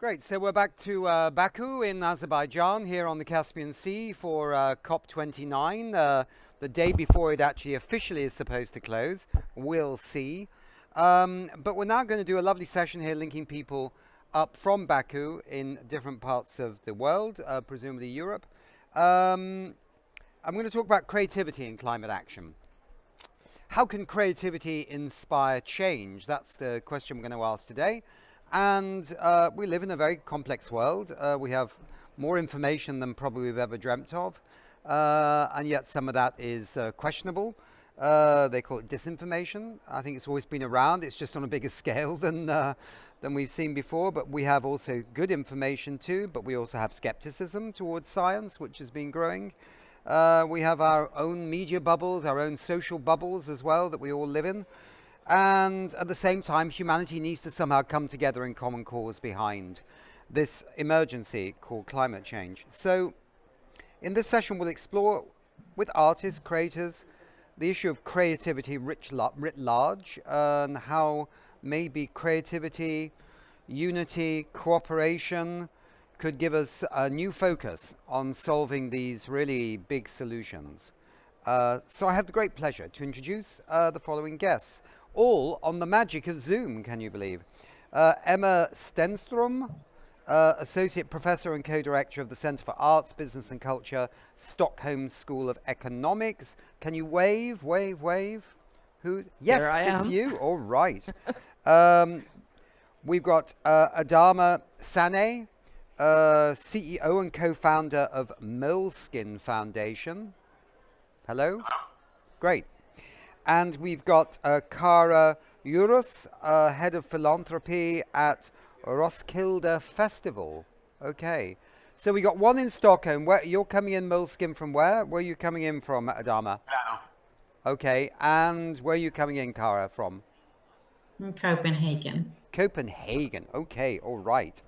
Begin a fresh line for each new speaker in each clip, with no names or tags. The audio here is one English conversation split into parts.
Great. So we're back to Baku in Azerbaijan here on the Caspian Sea for COP29, the day before it actually officially is supposed to close. We'll see. But we're now going to do a lovely session here linking people up from Baku in different parts of the world, presumably Europe. I'm going to talk about creativity in climate action. How can creativity inspire change? That's the question we're going to ask today. And we live in a very complex world. We have more information than probably we've ever dreamt of. And yet some of that is questionable. They call it disinformation. I think it's always been around. It's just on a bigger scale than we've seen before. But we have also good information too. But we also have skepticism towards science, which has been growing. We have our own media bubbles, our own social bubbles as well that we all live in. And at the same time, humanity needs to somehow come together in common cause behind this emergency called climate change. So in this session, we'll explore with artists, creators, the issue of creativity writ large, and how maybe creativity, unity, cooperation could give us a new focus on solving these really big solutions. So I have the great pleasure to introduce the following guests, all on the magic of Zoom, can you believe? Emma Stenström, Associate Professor and Co-Director of the Centre for Arts, Business and Culture, Stockholm School of Economics. Can you wave? Who? Yes, it's you. All right. We've got Adama Sane, CEO and co-founder of Moleskine Foundation. Hello? Great. And we've got Kara Urus, Head of Philanthropy at Roskilde Festival. Okay. So we got one in Stockholm. Where you're coming in, Moleskine, from where? Where are you coming in from, Adama? Okay. And where are you coming in, Kara, from?
Copenhagen.
Copenhagen. Okay. All right.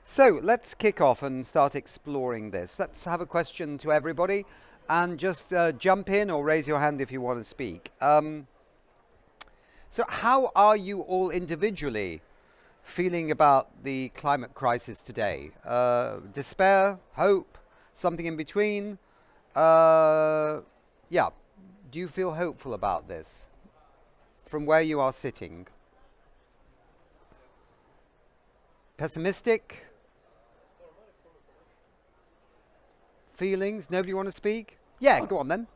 So let's kick off and start exploring this. Let's have a question to everybody. And just jump in or raise your hand if you want to speak. So how are you all individually feeling about the climate crisis today? Despair, hope, something in between? Yeah. Do you feel hopeful about this from where you are sitting? Pessimistic? Feelings? Nobody want to speak? Yeah, go on then.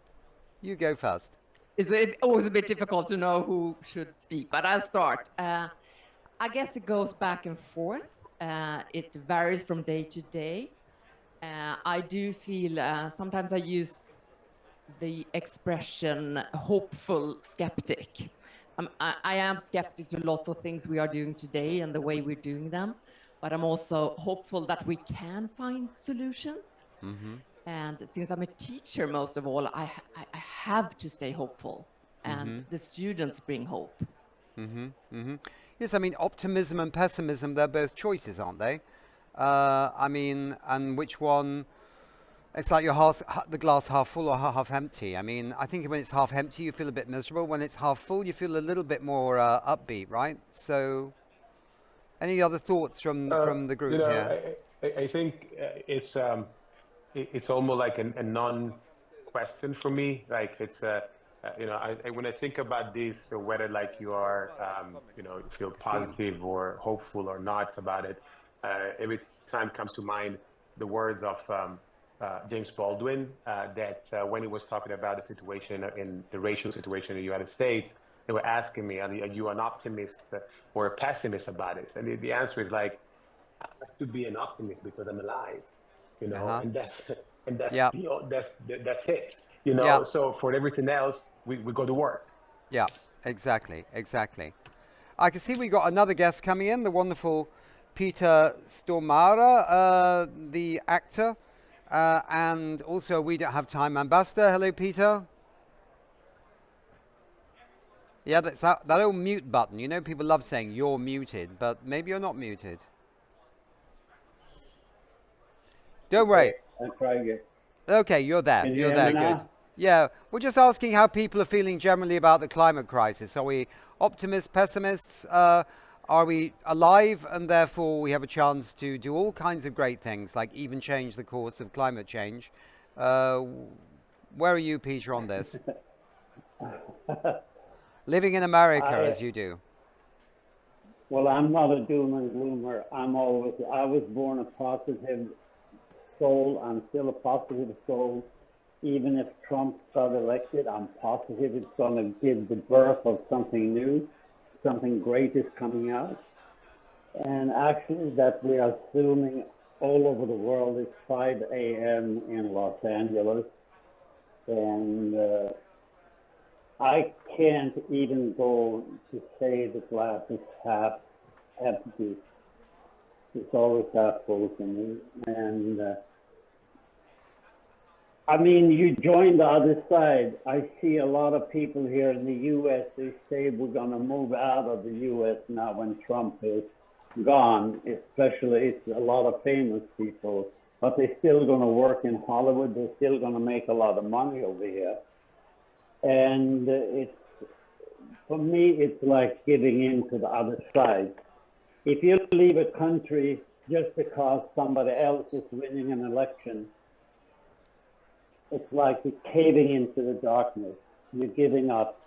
You go first.
It's always a bit difficult to know who should speak, but I'll start. I guess it goes back and forth. It varies from day to day. I do feel sometimes I use the expression hopeful skeptic. I am skeptic to lots of things we are doing today and the way we're doing them, but I'm also hopeful that we can find solutions. Mm-hmm. And since I'm a teacher, most of all, I have to stay hopeful. And the students bring hope.
Yes, I mean, optimism and pessimism, they're both choices, aren't they? I mean, and which one, it's like the glass half full or half empty. I mean, I think when it's half empty, you feel a bit miserable. When it's half full, you feel a little bit more upbeat, right? So any other thoughts from the group here?
I think it's almost like a non-question for me. Like it's when I think about this, whether like you are feel positive or hopeful or not about it, every time comes to mind the words of James Baldwin that when he was talking about the situation in the racial situation in the United States, they were asking me, are you an optimist or a pessimist about it? And the answer is like, I have to be an optimist because I'm alive. And that's it. So for everything else, we go to work.
Yeah, exactly. I can see we got another guest coming in, the wonderful Peter Stormare, the actor, and also We Don't Have Time ambassador. Hello, Peter. Yeah, that's that old mute button. People love saying you're muted, but maybe you're not muted. Don't worry.
I'm trying it.
Okay, you're there. You're there. Good. Yeah, we're just asking how people are feeling generally about the climate crisis. Are we optimists, pessimists? are we alive and therefore we have a chance to do all kinds of great things, like even change the course of climate change? Uh, where are you, Peter, on this? Living in America as you do.
Well, I'm not a doom and gloomer. I was born a positive soul. I'm still a positive soul. Even if Trump got elected, I'm positive it's going to give the birth of something new, something great is coming out. And actually, that we are assuming all over the world, it's 5 a.m. in Los Angeles. And I can't even go to say the glass is half empty. It's always half full for me. And I mean, you join the other side. I see a lot of people here in the U.S. They say we're going to move out of the U.S. now when Trump is gone. Especially, it's a lot of famous people, but they're still going to work in Hollywood. They're still going to make a lot of money over here. And for me, it's like giving in to the other side. If you leave a country just because somebody else is winning an election, it's like you're caving into the darkness. You're giving up.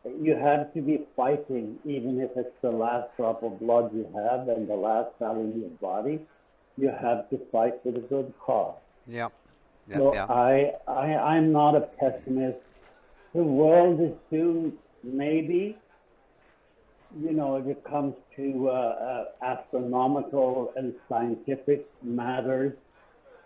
You have to be fighting, even if it's the last drop of blood you have and the last cell in your body. You have to fight for the good cause.
Yeah.
So I'm not a pessimist. The world is doomed, maybe. You know, if it comes to astronomical and scientific matters,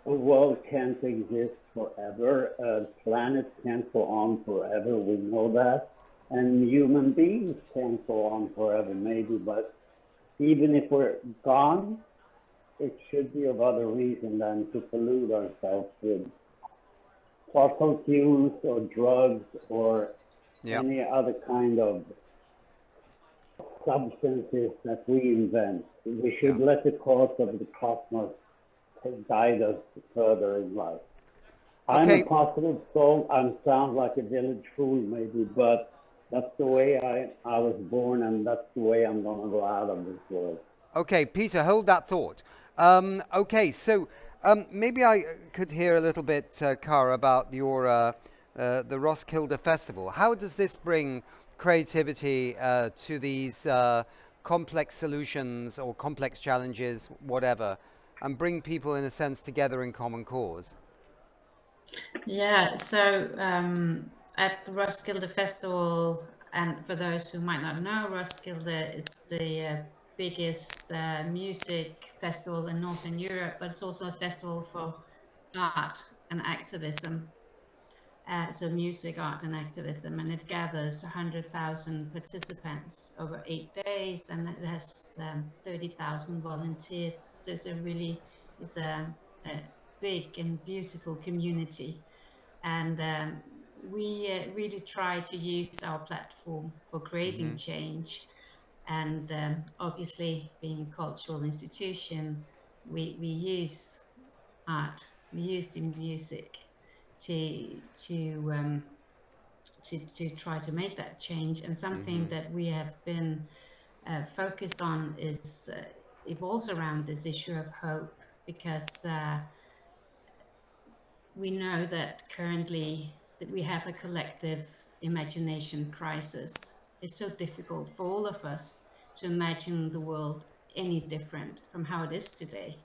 the world can't exist forever. Planets can't go on forever. We know that. And human beings can't go on forever, maybe. But even if we're gone, it should be of other reason than to pollute ourselves with fossil fuels or drugs or any other kind of substances that we invent. We should let the course of the cosmos guide us further in life. I'm a positive soul. I sound like a village fool maybe, but that's the way I was born, and that's the way I'm going to go out of this world.
Okay, Peter, hold that thought. Okay, so maybe I could hear a little bit, Cara, about your the Roskilde Festival. How does this bring creativity to these complex solutions or complex challenges, whatever, and bring people, in a sense, together in common cause?
Yeah, so at the Roskilde Festival, and for those who might not know, Roskilde is the biggest music festival in Northern Europe, but it's also a festival for art and activism. So music, art, and activism, and it gathers 100,000 participants over 8 days, and it has 30,000 volunteers. So it's a big and beautiful community, and we really try to use our platform for creating change. And obviously, being a cultural institution, we use art, we use the music to try to make that change. And something that we have been focused on is evolves around this issue of hope, because we know that currently that we have a collective imagination crisis. It's so difficult for all of us to imagine the world any different from how it is today,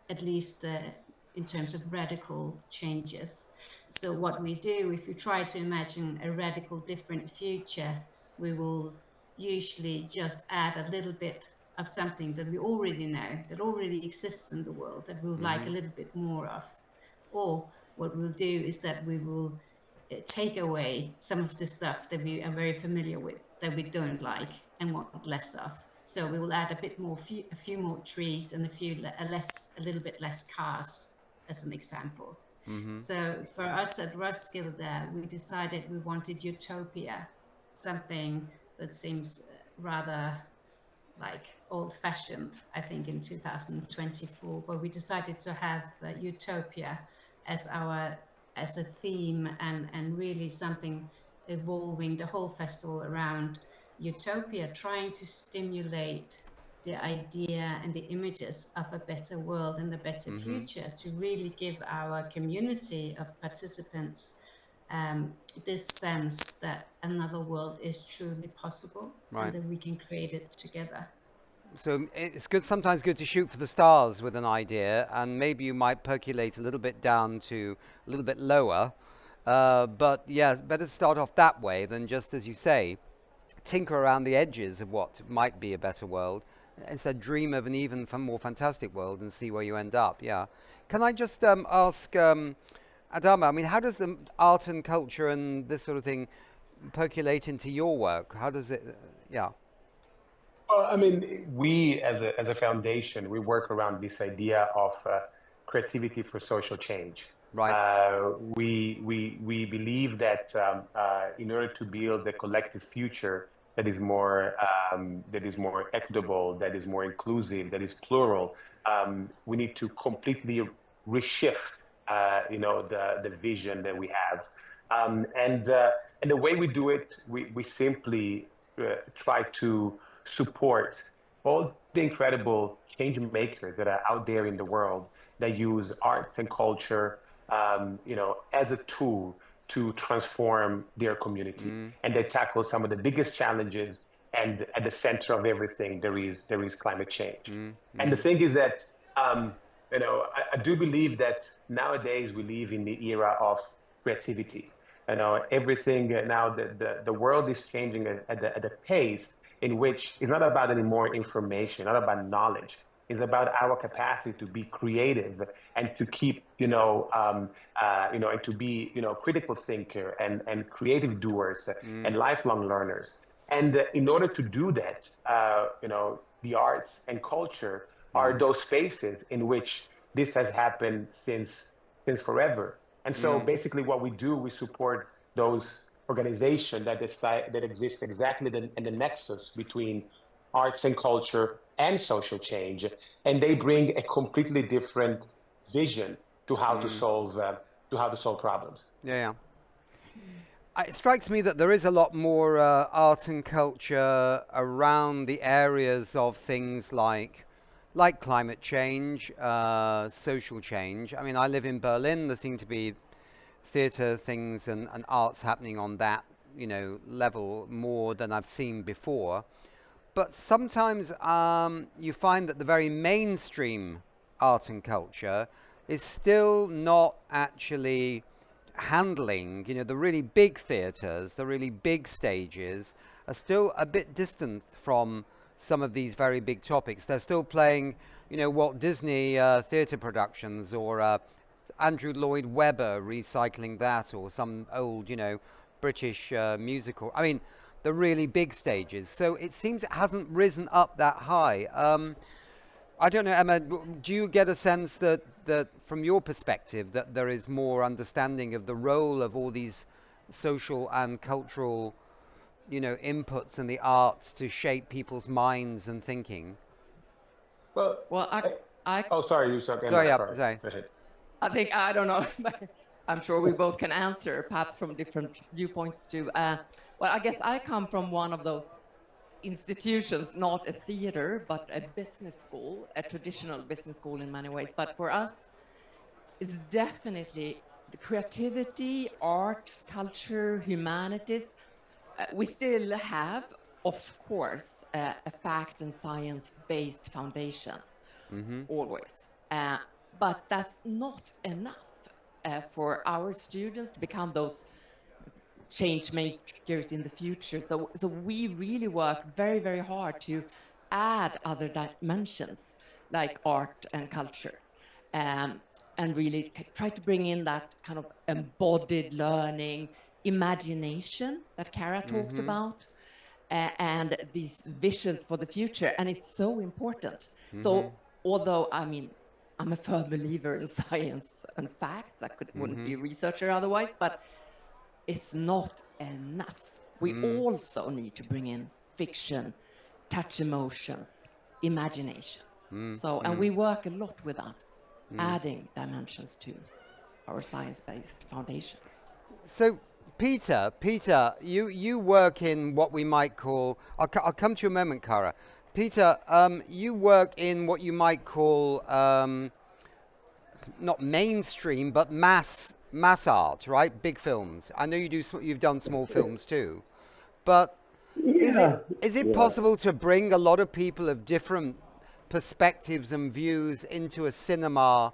at least in terms of radical changes. So what we do, if we try to imagine a radical different future, we will usually just add a little bit of something that we already know, that already exists in the world, that we would like a little bit more of. Or what we'll do is that we will take away some of the stuff that we are very familiar with, that we don't like and want less of. So we will add a bit more, a few more trees and a little bit less cars, as an example. So for us at Roskilde, we decided we wanted utopia, something that seems rather like old-fashioned, I think, in 2024. But we decided to have utopia as a theme, and really something evolving the whole festival around utopia, trying to stimulate the idea and the images of a better world and a better future, to really give our community of participants this sense that another world is truly possible and
Right.
that we can create it together.
So it's good, sometimes good to shoot for the stars with an idea, and maybe you might percolate a little bit down to a little bit lower. But yeah, it's better to start off that way than just, as you say, tinker around the edges of what might be a better world. Instead, dream of an even more fantastic world and see where you end up. Yeah. Can I just ask Adama? I mean, how does the art and culture and this sort of thing percolate into your work? How does it? Yeah.
Well, I mean, we as a foundation, we work around this idea of creativity for social change.
Right.
We believe that in order to build a collective future that is more equitable, that is more inclusive, that is plural, we need to completely reshift, the vision that we have, and the way we do it, we simply try to support all the incredible change makers that are out there in the world that use arts and culture, as a tool to transform their community, and they tackle some of the biggest challenges. And at the center of everything, there is climate change. And the thing is that, I do believe that nowadays we live in the era of creativity. Everything now, the world is changing at a pace in which it's not about any more information, not about knowledge. It's about our capacity to be creative and to keep, and to be, critical thinker and creative doers and lifelong learners. And in order to do that, the arts and culture are those spaces in which this has happened since forever. And so basically what we do, we support those organizations that exist exactly in the nexus between arts and culture and social change. And they bring a completely different vision to how to solve problems.
Yeah. It strikes me that there is a lot more art and culture around the areas of things like climate change, social change. I mean, I live in Berlin. There seem to be theatre things and arts happening on that, level more than I've seen before. But sometimes you find that the very mainstream art and culture is still not actually handling, the really big theatres, the really big stages are still a bit distant from some of these very big topics. They're still playing, Walt Disney theatre productions, or Andrew Lloyd Webber recycling that, or some old, British musical. I mean, the really big stages. So it seems it hasn't risen up that high. I don't know, Emma, do you get a sense that from your perspective that there is more understanding of the role of all these social and cultural, inputs in the arts to shape people's minds and thinking?
Well,
I
oh, sorry, you talk.
Sorry, yeah,
Sorry.
sorry.
Go ahead.
I think, I don't know, but I'm sure we both can answer, perhaps from different viewpoints too. Well, I guess I come from one of those institutions, not a theater, but a business school, a traditional business school in many ways. But for us, it's definitely the creativity, arts, culture, humanities. We still have, of course, a fact and science-based foundation, always. But that's not enough for our students to become those change makers in the future. So we really work very, very hard to add other dimensions like art and culture, and really try to bring in that kind of embodied learning, imagination that Kara talked about, and these visions for the future. And it's so important. So although, I mean, I'm a firm believer in science and facts, wouldn't be a researcher otherwise, but it's not enough. We also need to bring in fiction, touch emotions, imagination. And we work a lot with that, adding dimensions to our science-based foundation.
So Peter, you work in what we might call. I'll come to you in a moment, Kara. Peter, you work in what you might call not mainstream, but mass art, right? Big films. I know you do. You've done small films too, but
Yeah,
is it
yeah.
possible to bring a lot of people of different perspectives and views into a cinema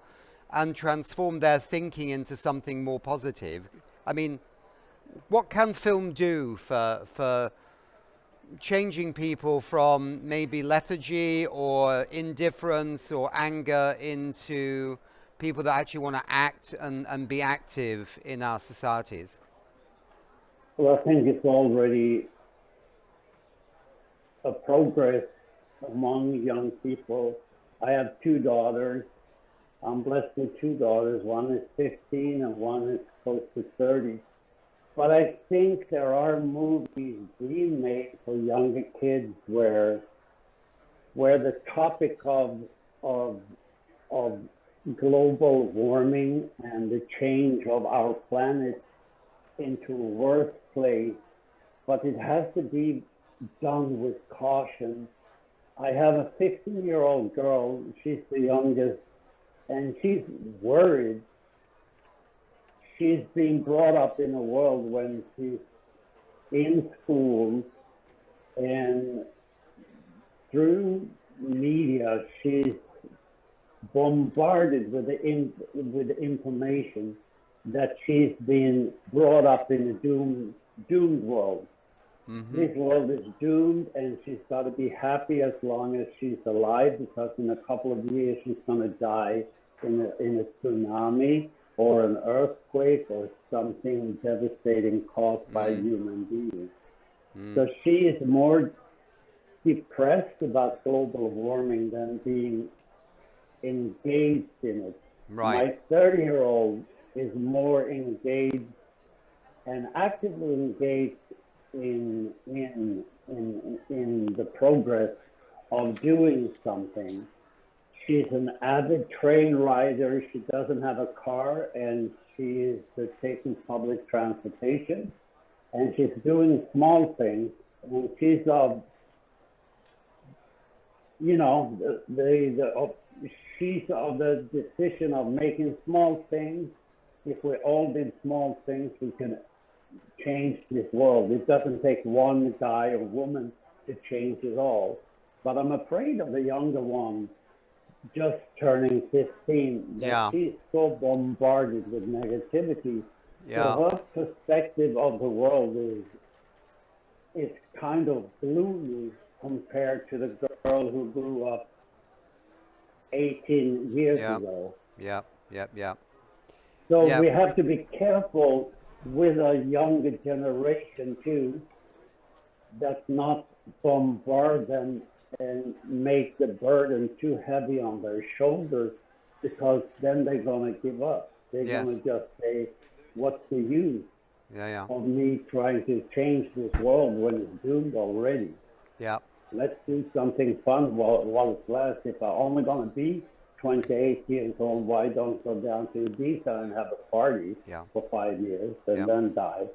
and transform their thinking into something more positive? I mean, what can film do for changing people from maybe lethargy or indifference or anger into people that actually want to act and be active in our societies?
Well, I think it's already a progress among young people. I have two daughters. I'm blessed with two daughters. One is 15 and one is close to 30. But I think there are movies being made for younger kids where the topic of of global warming and the change of our planet into a worse place, but it has to be done with caution. I have a 15-year-old girl, she's the youngest, and she's worried. She's being brought up in a world when she's in school and through media, she's bombarded with the information that she's been brought up in a doomed world. This world is doomed, and she's got to be happy as long as she's alive, because in a couple of years she's going to die in a tsunami or an earthquake or something devastating caused by human beings. So she is more depressed about global warming than being engaged in it.
Right.
My 30-year-old is more engaged and actively engaged in the progress of doing something. She's an avid train rider. She doesn't have a car, and she is taking public transportation, and she's doing small things. And she's she's of the decision of making small things. If we all did small things, we can change this world. It doesn't take one guy or woman to change it all. But I'm afraid of the younger one, just turning 15, that
Yeah.
she's so bombarded with negativity.
Yeah.
So her perspective of the world is kind of gloomy compared to the girl who grew up 18 years
Yeah.
ago.
Yeah. Yeah. Yeah.
So
Yeah.
we have to be careful with a younger generation too, that not bombard them and make the burden too heavy on their shoulders, because then they're going to give up. They're
Yes.
going to just say, what's the use
Yeah. Yeah.
of me trying to change this world when it's doomed already?
Yeah.
Let's do something fun while it lasts. If I'm only going to be 28 years old, why don't go down to Ibiza and have a party
Yeah.
for 5 years and
Yeah.
then die?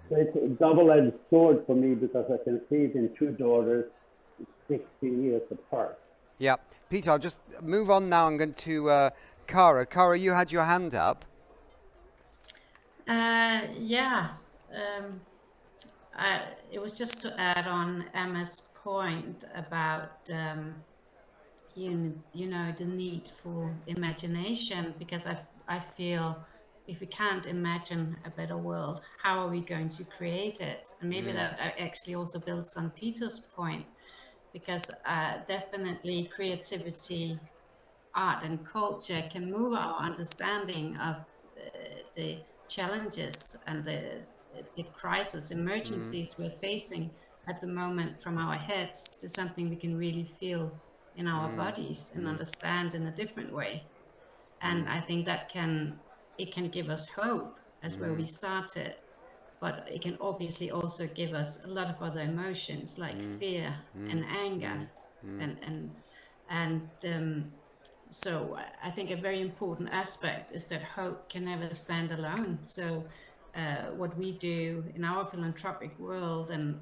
So it's a double-edged sword for me, because I can see it in two daughters 16 years apart.
Yeah. Peter, I'll just move on now. I'm going to Kara. Kara, you had your hand up.
Yeah. It was just to add on Emma's point about the need for imagination, because I feel if we can't imagine a better world, how are we going to create it? And maybe that actually also builds on Peter's point, because definitely creativity, art and culture can move our understanding of the challenges and the crisis emergencies we're facing at the moment from our heads to something we can really feel in our bodies and understand in a different way. And I think that it can give us hope as where we started, but it can obviously also give us a lot of other emotions like fear and anger and so I think a very important aspect is that hope can never stand alone. So what we do in our philanthropic world and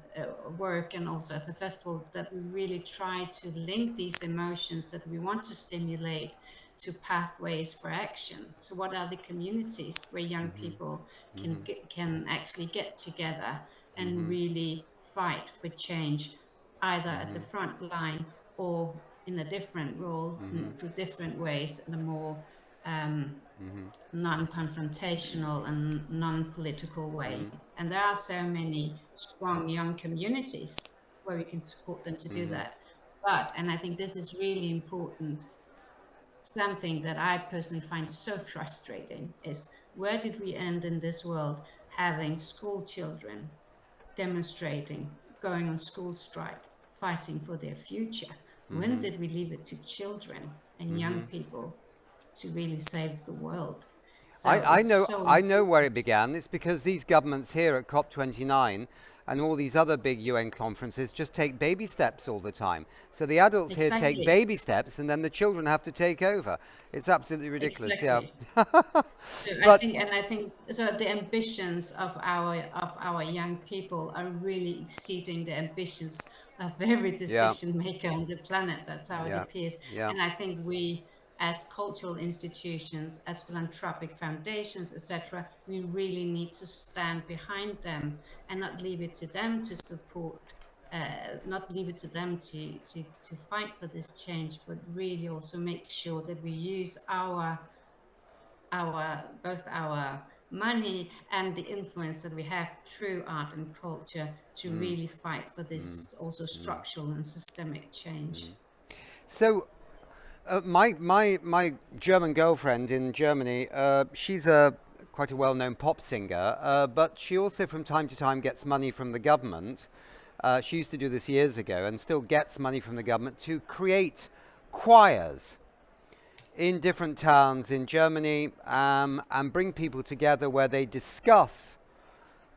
work, and also as a festival, is that we really try to link these emotions that we want to stimulate to pathways for action. So what are the communities where young people can actually get together and really fight for change, either at the front line or in a different role, through different ways, in a more non-confrontational and non-political way. And there are so many strong young communities where we can support them to do that. But, and I think this is really important, something that I personally find so frustrating is, where did we end in this world having school children demonstrating, going on school strike, fighting for their future? When did we leave it to children and young people to really save the world? So
I
it's
know
so
I know where it
important.
began. It's because these governments here at COP29 and all these other big UN conferences just take baby steps all the time. So the adults here take
Exactly.
baby steps, and then the children have to take over. It's absolutely ridiculous. Yeah.
Exactly. So
But
I think so the ambitions of our young people are really exceeding the ambitions of every
yeah,
decision maker on the planet. That's how it
yeah,
appears.
yeah.
And I think we, as cultural institutions, as philanthropic foundations, etc., we really need to stand behind them and not leave it to them to support, not leave it to them to fight for this change, but really also make sure that we use our both our money and the influence that we have through art and culture to really fight for this also structural and systemic change.
So my German girlfriend in Germany, she's a quite a well-known pop singer, but she also from time to time gets money from the government. She used to do this years ago and still gets money from the government to create choirs in different towns in Germany, and bring people together where they discuss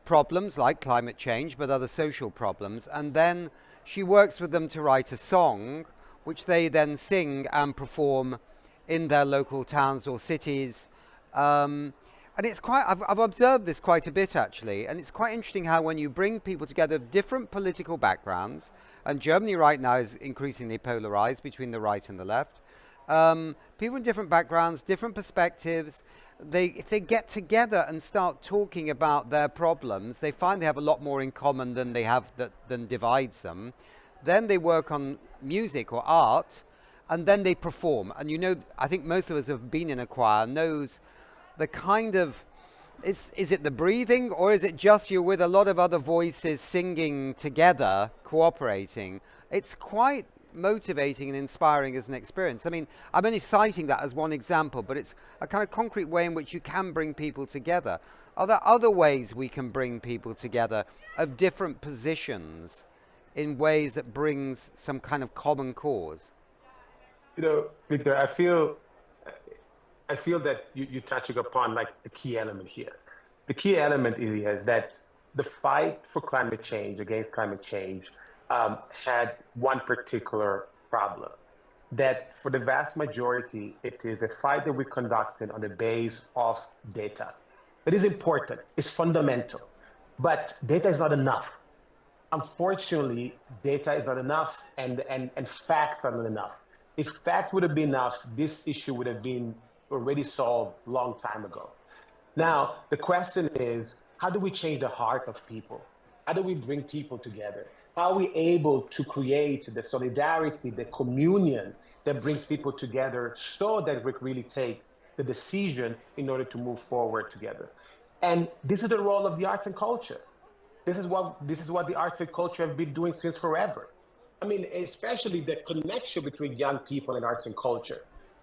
problems like climate change, but other social problems. And then she works with them to write a song, which they then sing and perform in their local towns or cities. And it's quite, I've observed this quite a bit actually. And it's quite interesting how when you bring people together of different political backgrounds, and Germany right now is increasingly polarized between the right and the left, people in different backgrounds, different perspectives, if they get together and start talking about their problems, they find they have a lot more in common than they have than divides them. Then they work on music or art, and then they perform. And you know, I think most of us have been in a choir, knows the kind of, is it the breathing, or is it just you're with a lot of other voices singing together, cooperating? It's quite motivating and inspiring as an experience. I mean, I'm only citing that as one example, but it's a kind of concrete way in which you can bring people together. Are there other ways we can bring people together of different positions in ways that brings some kind of common cause?
You know, Victor, I feel that you're touching upon like the key element here. The key element is that the fight for climate change, against climate change, had one particular problem. That for the vast majority, it is a fight that we conducted on the base of data. It is important, it's fundamental, but data is not enough. Unfortunately, data is not enough, and facts are not enough. If fact would have been enough, this issue would have been already solved a long time ago. Now, the question is, how do we change the heart of people? How do we bring people together? How are we able to create the solidarity, the communion that brings people together so that we really take the decision in order to move forward together? And this is the role of the arts and culture. This is what the arts and culture have been doing since forever. I mean, especially the connection between young people and arts and culture.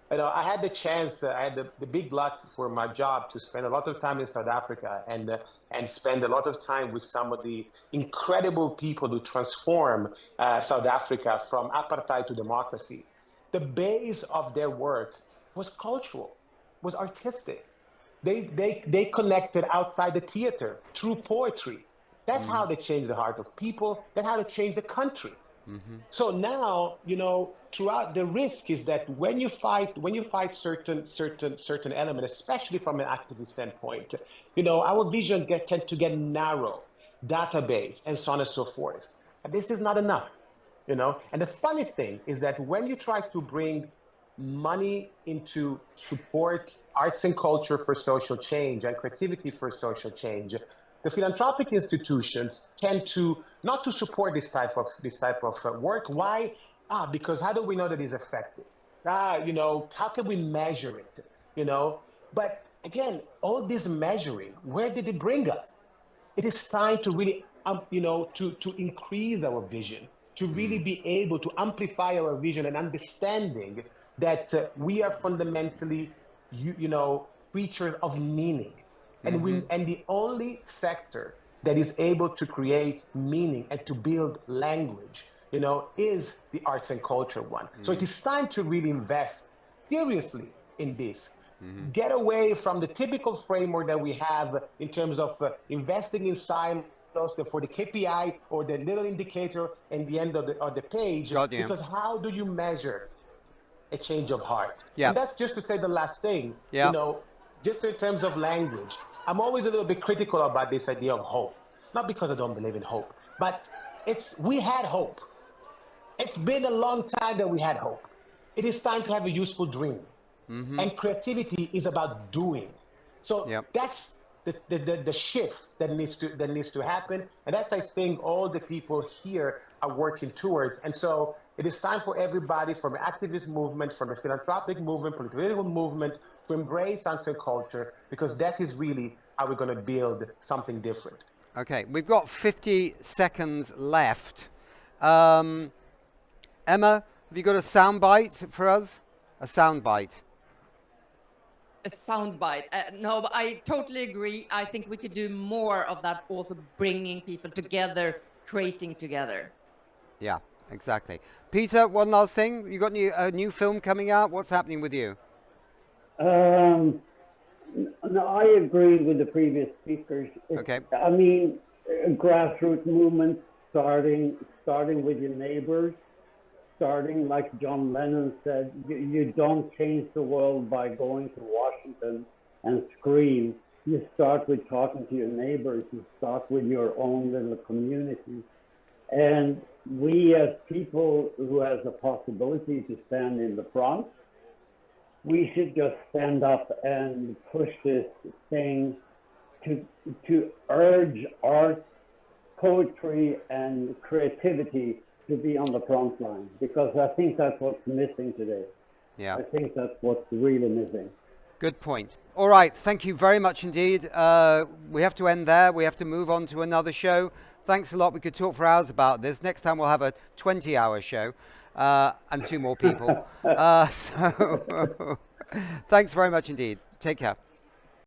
You know, I had the chance, I had the big luck for my job to spend a lot of time in South Africa and spend a lot of time with some of the incredible people who transform South Africa from apartheid to democracy. The base of their work was cultural, was artistic. They connected outside the theater through poetry. That's how they changed the heart of people. That's how they changed the country. So now, throughout, the risk is that when you fight certain elements, especially from an activist standpoint, our vision tend to get narrow, database, and so on and so forth. And this is not enough, And the funny thing is that when you try to bring money into support arts and culture for social change and creativity for social change, the philanthropic institutions tend to not to support this type of work. Why? Because how do we know that it's effective? How can we measure it? But again, all this measuring, where did it bring us? It is time to really, to increase our vision, to really be able to amplify our vision and understanding that we are fundamentally, creatures of meaning. And the only sector that is able to create meaning and to build language, is the arts and culture one. So it is time to really invest seriously in this. Get away from the typical framework that we have in terms of investing in silos for the KPI or the little indicator in the end of the page. Because how do you measure a change of heart? And that's just to say the last thing, just in terms of language. I'm always a little bit critical about this idea of hope. Not because I don't believe in hope, but we had hope. It's been a long time that we had hope. It is time to have a useful dream. And creativity is about doing. So that's the shift that needs to happen. And that's, I think, all the people here are working towards. And so it is time for everybody, from an activist movement, from a philanthropic movement, political movement, to embrace arts and culture, because that is really how we're going to build something different.
Okay, we've got 50 seconds left. Emma, have you got a soundbite for us? A soundbite.
A soundbite. No, but I totally agree. I think we could do more of that, also bringing people together, creating together.
Yeah, exactly. Peter, one last thing. You got a new film coming out? What's happening with you?
No, I agree with the previous speakers.
Okay.
I mean, grassroots movements starting with your neighbors, starting, like John Lennon said, you don't change the world by going to Washington and scream. You start with talking to your neighbors. You start with your own little community. And we, as people who has a possibility to stand in the front, we should just stand up and push this thing to urge art, poetry, and creativity to be on the front line, because I think that's what's missing today.
Yeah.
I think that's what's really missing.
Good point. All right. Thank you very much indeed. We have to end there. We have to move on to another show. Thanks a lot. We could talk for hours about this. Next time we'll have a 20-hour show and 2 more people. So thanks very much indeed. Take care.